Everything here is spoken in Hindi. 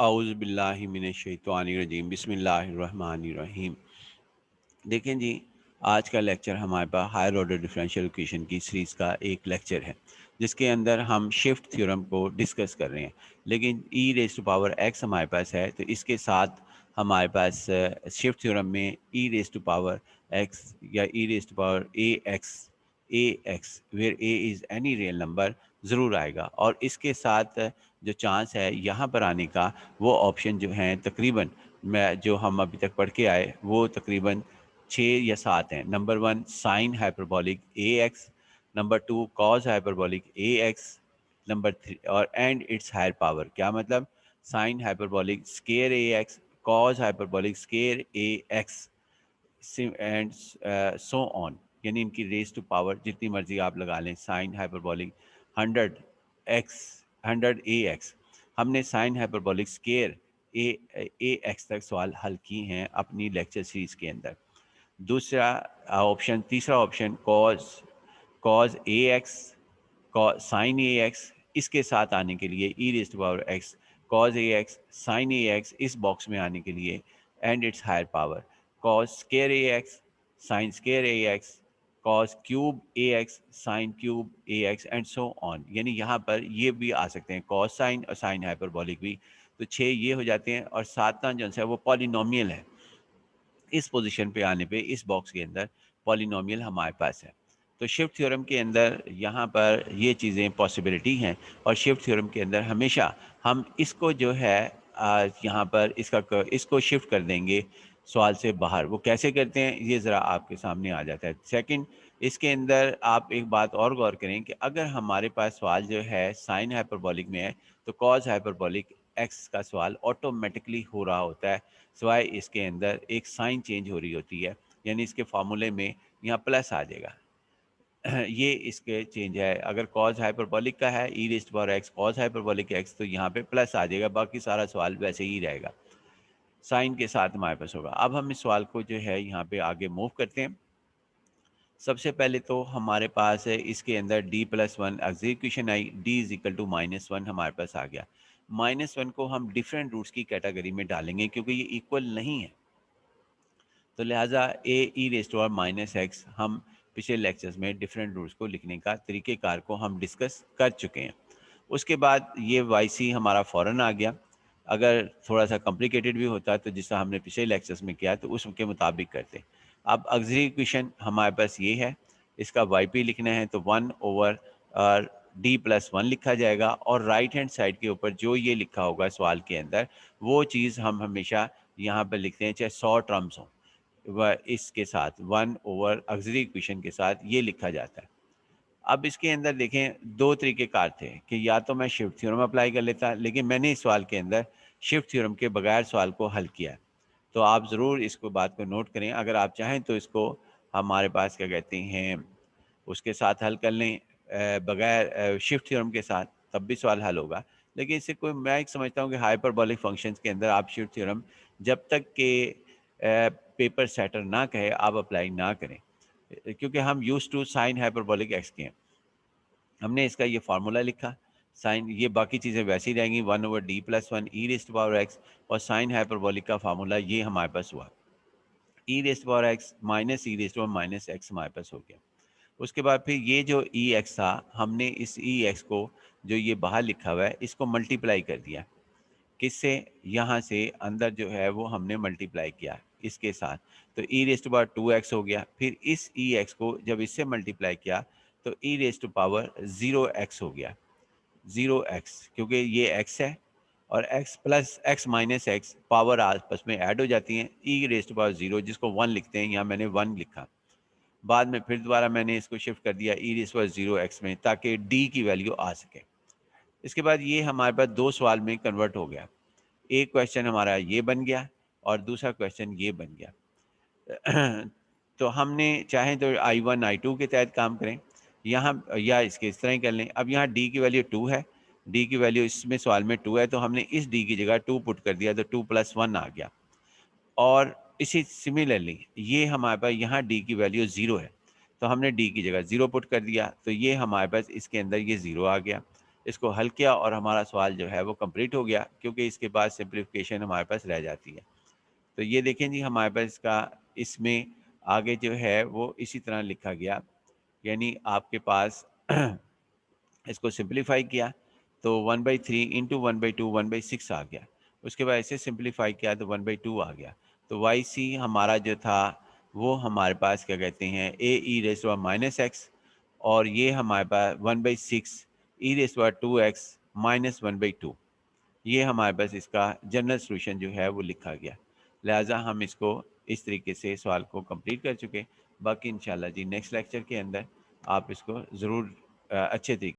औज़ु बिल्लाहि मिनश्शैतानिर्रजीम बिस्मिल्लाहिर्रहमानिर्रहीम। देखें जी, आज का लेक्चर हमारे पास हायर ऑर्डर डिफरेंशियल इक्वेशन की सीरीज़ का एक लेक्चर है, जिसके अंदर हम शिफ्ट थ्योरम को डिस्कस कर रहे हैं। लेकिन e raise to power x हमारे पास है, तो इसके साथ हमारे पास शिफ्ट थ्योरम में E raise to power X या E raise to power A X where A is any real number ज़रूर आएगा। और इसके साथ जो चांस है यहाँ पर आने का, वो ऑप्शन जो हैं तकरीबन मैं जो हम अभी तक पढ़ के आए वो तकरीबन 6 या 7 हैं। नंबर 1 साइन हाइपरबोलिक ए एक्स, नंबर 2 कॉस हाइपरबोलिक ए एक्स, नंबर 3 और एंड इट्स हायर पावर। क्या मतलब? Sine hyperbolic square a x, cos hyperbolic square a x and so on. यानी इनकी रेज टू पावर जितनी मर्जी आप लगा लें। साइन हाइपरबोलिक 100 एक्स, 100 ए एक्स। हमने sine hyperbolic square a x तक सवाल हल किए हैं अपनी लेक्चर सीरीज के अंदर। दूसरा ऑप्शन, तीसरा option cos, cos a x, sine a x, इसके साथ आने के लिए e raise to power x, cos a x, sine a x इस बॉक्स में आने के लिए and its higher power, cos square a x, sine square a x, cos cube a x, sine cube a x and so on. यानी यहाँ पर ये भी आ सकते हैं कॉज साइन और साइन हाइपरबोलिक भी। तो 6 ये हो जाते हैं और सातवां जो है वो पॉलिनोमियल है। इस पोजीशन पे आने पे इस बॉक्स के अंदर पॉलिनोमियल हमारे पास है। तो शिफ्ट थ्योरम के अंदर यहाँ पर ये चीज़ें पॉसिबिलिटी हैं। और शिफ्ट थ्योरम के अंदर हमेशा हम इसको जो है यहाँ पर इसको शिफ्ट कर देंगे सवाल से बाहर। वो कैसे करते हैं ये ज़रा आपके सामने आ जाता है। सेकंड, इसके अंदर आप एक बात और गौर करें कि अगर हमारे पास सवाल जो है साइन हाइपरबोलिक में है, तो कॉस हाइपरबोलिक एक्स का सवाल ऑटोमेटिकली हो रहा होता है, सिवाय इसके अंदर एक साइन चेंज हो रही होती है। यानी इसके फार्मूले में यहाँ प्लस आ जाएगा। ये इसके चेंज है। अगर कॉस हाइपरबोलिक का है E raised to power X cos hyperbolic X, तो यहाँ पे प्लस आ जाएगा, बाकी सारा सवाल वैसे ही रहेगा, साइन के साथ हमारे पास होगा। अब हम इस सवाल को जो है यहाँ पे आगे मूव करते हैं। सबसे पहले तो हमारे पास है इसके अंदर d+1 एग्जीक्यूशन आई, d इज इक्वल टू -1 हमारे पास आ गया। -1 को हम डिफरेंट रूट्स की कैटेगरी में डालेंगे क्योंकि ये इक्वल नहीं है, तो लिहाजा A E raise to power minus X हम पिछले लेक्चर्स में डिफरेंट रूट्स को लिखने का तरीक़ेकार को हम डिस्कस कर चुके हैं। उसके बाद ये वाई सी हमारा फ़ौरन आ गया। अगर थोड़ा सा कॉम्प्लिकेटेड भी होता तो जिसका हमने पिछले लेक्चर्स में किया तो उसके मुताबिक करते। अब ऑक्सिलरी इक्वेशन हमारे पास ये है, इसका वाई पी लिखना है तो 1/d प्लस 1 लिखा जाएगा और राइट हैंड साइड के ऊपर जो ये लिखा होगा सवाल के अंदर वो चीज़ हम हमेशा यहाँ पर लिखते हैं, चाहे 100 टर्म्स हों व इसके साथ 1/, ऑक्सिलरी इक्वेशन के साथ ये लिखा जाता है। अब इसके अंदर देखें दो तरीक़ेकार थे कि या तो मैं शिफ्ट थ्योरम अप्लाई कर लेता, लेकिन मैंने इस सवाल के अंदर शिफ्ट थ्योरम के बगैर सवाल को हल किया है। तो आप ज़रूर इसको बात को नोट करें। अगर आप चाहें तो इसको हमारे पास क्या कहते हैं उसके साथ हल कर लें, बगैर शिफ्ट थ्योरम के साथ, तब भी सवाल हल होगा। लेकिन इससे कोई, मैं एक समझता हूँ कि हाइपरबोलिक फंक्शंस के अंदर आप शिफ्ट थ्योरम जब तक के पेपर सेटर ना कहे आप अप्लाई ना करें, क्योंकि हम use to sine hyperbolic x के हैं। हमने इसका ये फार्मूला लिखा, साइन, ये बाकी चीज़ें वैसे ही रहेंगी 1/d+1 E raised to power X, और साइन हाइपरबोलिक का फार्मूला ये हमारे पास हुआ, E raised to power X minus E raised to power minus X हमारे पास हो गया। उसके बाद फिर ये जो ई एक्स था, हमने इस ई एक्स को जो ये बाहर लिखा हुआ है इसको मल्टीप्लाई कर दिया। किससे? यहाँ से अंदर जो है वो हमने मल्टीप्लाई किया इसके साथ, तो ई रेज़ टू पावर 2x हो गया। फिर इस ई एक्स को जब इससे मल्टीप्लाई किया तो ई रेज़ टू पावर 0x हो गया, 0x, क्योंकि ये x है और x plus x minus x power आपस में ऐड हो जाती हैं, ई रेज़ टू पावर 0 जिसको 1 लिखते हैं, यहाँ मैंने 1 लिखा। बाद में फिर दोबारा मैंने इसको शिफ्ट कर दिया ई रेज़ टू पावर 0x में, ताकि d की वैल्यू आ सके। इसके बाद ये हमारे पास दो सवाल में कन्वर्ट हो गया। एक क्वेश्चन हमारा ये बन गया और दूसरा क्वेश्चन ये बन गया। तो हमने चाहे तो I1 I2 के तहत काम करें यहाँ, या इसके इस तरह ही कर लें। अब यहाँ d की वैल्यू 2 है, d की वैल्यू इसमें सवाल में 2 है, तो हमने इस d की जगह 2 पुट कर दिया तो 2+1 आ गया। और इसी सिमिलरली ये हमारे पास यहाँ d की वैल्यू 0 है, तो हमने d की जगह 0 पुट कर दिया, तो ये हमारे पास इसके अंदर ये 0 आ गया। इसको हल किया और हमारा सवाल जो है वो कंप्लीट हो गया, क्योंकि इसके बाद सिंप्लीफिकेशन हमारे पास रह जाती है। तो ये देखें जी, हमारे पास इसका इसमें आगे जो है वो इसी तरह लिखा गया, यानी आपके पास इसको सिंप्लीफाई किया तो 1/3 इंटू 1/2 1/6 आ गया। उसके बाद ऐसे सिंप्लीफाई किया तो 1/2 आ गया। तो वाई सी हमारा जो था वो हमारे पास क्या कहते हैं ए ई रेस माइनस एक्स, और ये हमारे पास 1/6 ई रेस 2x माइनस 1/2, ये हमारे पास इसका जनरल सॉल्यूशन जो है वो लिखा गया। लिहाजा हम इसको इस तरीके से सवाल को कंप्लीट कर चुके। बाकी इंशाल्लाह जी नेक्स्ट लेक्चर के अंदर आप इसको ज़रूर अच्छे तरीके